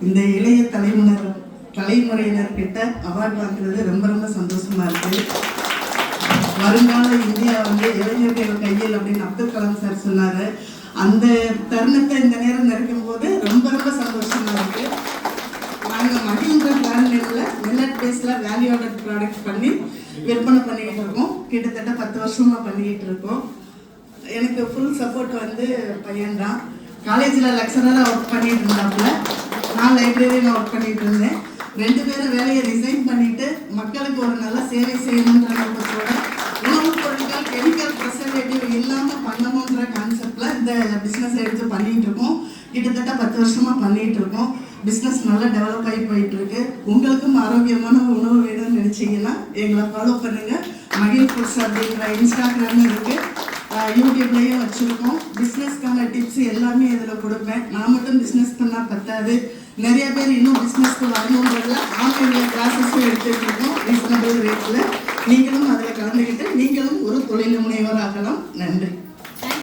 இந்த இளைய தலைமுறையினர் கிட்ட அவார்டு வாங்குறது ரொம்ப ரொம்ப சந்தோஷமா இருக்கு. வருங்கால இந்தியா இளைஞர்கள் கையில் அப்படின்னு அப்துல் கலாம் சார் சொன்னாரு. அந்த தருணத்தை இந்த நேரம் நினைக்கும் போது ரொம்ப ரொம்ப சந்தோஷமா இருக்கு. நாங்கள் மகிழ்ந்த பிராண்ட் நேம்ல மில்லட் பேஸ்ல வேல்யூ ஆடட் ப்ராடக்ட் பண்ணி விற்பனை பண்ணிக்கிட்டு இருக்கோம். கிட்டத்தட்ட 10 வருஷமா பண்ணிக்கிட்டு இருக்கோம். எனக்கு ஃபுல் சப்போர்ட் பையன்தான். காலேஜில் லெக்சரராக ஒர்க் பண்ணிட்டு இருந்தாப்புல, நான் லைப்ரரியில் ஒர்க் பண்ணிட்டு இருந்தேன். 2 பேரும் வேலையை ரிசைன் பண்ணிட்டு மக்களுக்கு ஒரு நல்ல சேவை செய்யணுன்ற நோக்கத்தோட உணவுப் பொருட்கள் கெமிக்கல் ப்ரிசர்வேட்டிவ் இல்லாமல் பண்ணணுன்ற கான்செப்டில் இந்த பிஸ்னஸ் எடுத்து பண்ணிகிட்டு இருக்கோம். கிட்டத்தட்ட 10 வருஷமா பண்ணிகிட்டு இருக்கோம். பிஸ்னஸ் நல்லா டெவலப் ஆகி போயிட்டு இருக்கு. உங்களுக்கும் ஆரோக்கியமான உணவு வேணும்னு நினச்சிங்கன்னா எங்களை ஃபாலோ பண்ணுங்கள். மகிழ் ஃபுட்ஸ் அப்படிங்கிற இன்ஸ்டாகிராம் இருக்குது, யூடியூப்லேயும் வச்சுருக்கோம். பிஸ்னஸ்க்கான டிப்ஸ் எல்லாமே இதில் கொடுப்பேன். நான் மட்டும் பிஸ்னஸ் பண்ணால் பத்தாது, நிறைய பேர் இன்னும் பிஸ்னஸ்க்கு வரணுன்றதுல ஆன்லைனில் கிளாஸஸும் எடுத்துகிட்டு இருக்கோம் ரீசனபிள் ரேட்டில். நீங்களும் அதில் கலந்துக்கிட்டு நீங்களும் ஒரு தொழில் முனைவர் ஆகலாம். நன்றி.